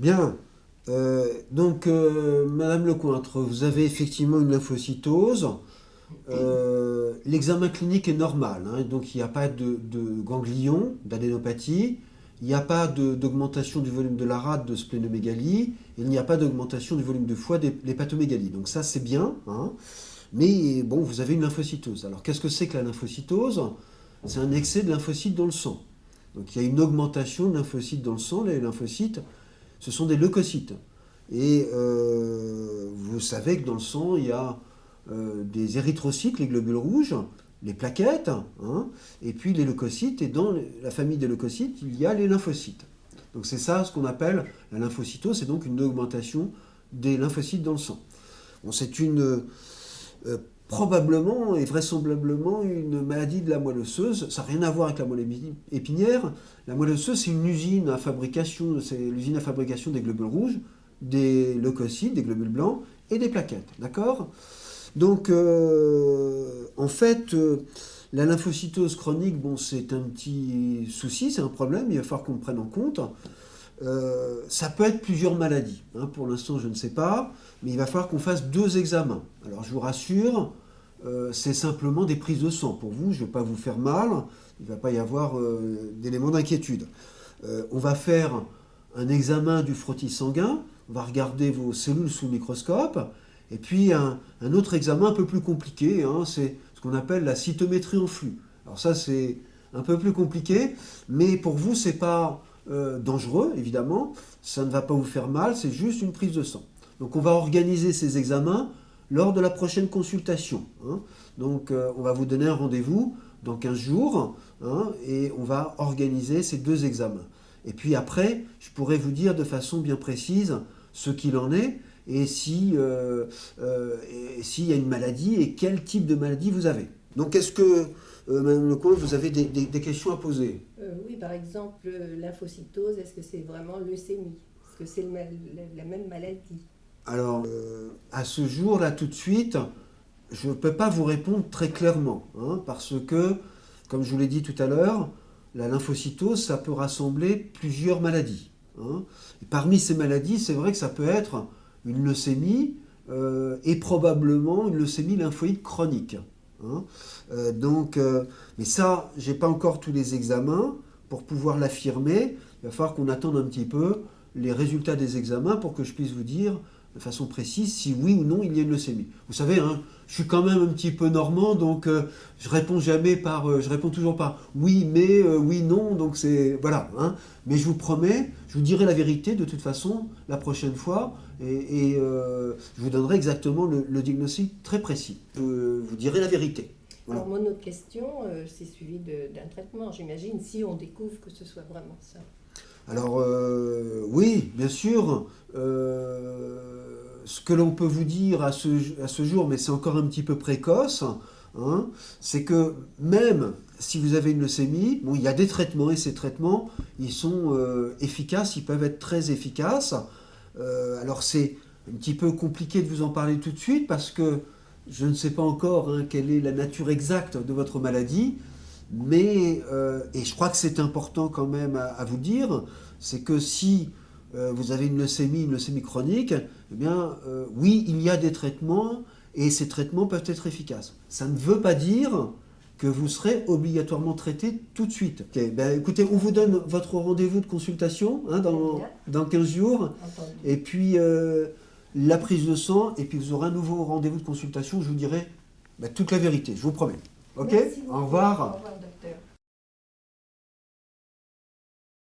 Bien. Madame Lecointre, vous avez effectivement une lymphocytose. L'examen clinique est normal, hein, donc il n'y a pas de ganglion, d'adénopathie, il n'y a pas d'augmentation du volume de la rate de splénomégalie, il n'y a pas d'augmentation du volume de foie des l'hépatomégalie. Donc ça c'est bien, hein, mais bon, vous avez une lymphocytose. Alors qu'est-ce que c'est que la lymphocytose? C'est un excès de lymphocytes dans le sang. Donc il y a une augmentation de lymphocytes dans le sang. Les lymphocytes, ce sont des leucocytes. Et vous savez que dans le sang, il y a des érythrocytes, les globules rouges, les plaquettes, hein, et puis les leucocytes. Et dans la famille des leucocytes, il y a les lymphocytes. Donc c'est ça ce qu'on appelle la lymphocytose, c'est donc une augmentation des lymphocytes dans le sang. Bon, c'est probablement et vraisemblablement une maladie de la moelle osseuse. Ça n'a rien à voir avec la moelle épinière. La moelle osseuse, c'est une usine à fabrication, c'est l'usine à fabrication des globules rouges, des leucocytes, des globules blancs et des plaquettes. D'accord? Donc, en fait, la lymphocytose chronique, bon, c'est un petit souci, c'est un problème, il va falloir qu'on le prenne en compte. Ça peut être plusieurs maladies, hein, pour l'instant je ne sais pas, mais il va falloir qu'on fasse 2 examens. Alors je vous rassure, c'est simplement des prises de sang. Pour vous, je ne vais pas vous faire mal, il ne va pas y avoir d'éléments d'inquiétude. On va faire un examen du frottis sanguin, on va regarder vos cellules sous le microscope, et puis un autre examen un peu plus compliqué, hein, c'est ce qu'on appelle la cytométrie en flux. Alors ça c'est un peu plus compliqué, mais pour vous c'est pas dangereux évidemment, ça ne va pas vous faire mal, c'est juste une prise de sang. Donc on va organiser ces examens lors de la prochaine consultation, hein. Donc on va vous donner un rendez-vous dans 15 jours, hein, et on va organiser ces 2 examens. Et puis après, je pourrais vous dire de façon bien précise ce qu'il en est et s'il y a une maladie et quel type de maladie vous avez. Donc est-ce que, Madame Lecointre, vous avez des questions à poser? Oui, par exemple, lymphocytose, est-ce que c'est vraiment leucémie? Est-ce que c'est la même maladie? Alors, à ce jour, là, tout de suite, je ne peux pas vous répondre très clairement, hein, parce que, comme je vous l'ai dit tout à l'heure, la lymphocytose, ça peut rassembler plusieurs maladies, hein. Et parmi ces maladies, c'est vrai que ça peut être une leucémie et probablement une leucémie lymphoïde chronique, hein. Mais ça, j'ai pas encore tous les examens pour pouvoir l'affirmer. Il va falloir qu'on attende un petit peu les résultats des examens pour que je puisse vous dire de façon précise si oui ou non il y a une leucémie. Vous savez, hein, je suis quand même un petit peu normand, donc je réponds jamais je réponds toujours par oui, mais, oui, non, donc c'est, voilà, hein. Mais je vous promets, je vous dirai la vérité de toute façon la prochaine fois, et je vous donnerai exactement le diagnostic très précis. Je vous dirai la vérité. Voilà. Alors, mon autre question, c'est suivi d'un traitement, j'imagine, si on découvre que ce soit vraiment ça. Alors, oui, bien sûr, ce que l'on peut vous dire à ce jour, mais c'est encore un petit peu précoce, hein, c'est que même si vous avez une leucémie, bon, il y a des traitements, et ces traitements, ils sont efficaces, ils peuvent être très efficaces. Alors, c'est un petit peu compliqué de vous en parler tout de suite, parce que je ne sais pas encore, hein, quelle est la nature exacte de votre maladie. Mais, et je crois que c'est important quand même à vous dire, c'est que si vous avez une leucémie chronique, eh bien, oui, il y a des traitements et ces traitements peuvent être efficaces. Ça ne veut pas dire que vous serez obligatoirement traité tout de suite. Okay, ben, écoutez, on vous donne votre rendez-vous de consultation, hein, dans 15 jours, Entendu. et puis la prise de sang, et puis vous aurez un nouveau rendez-vous de consultation, je vous dirai ben, toute la vérité, je vous promets. Ok? Merci beaucoup. Au revoir. Au revoir.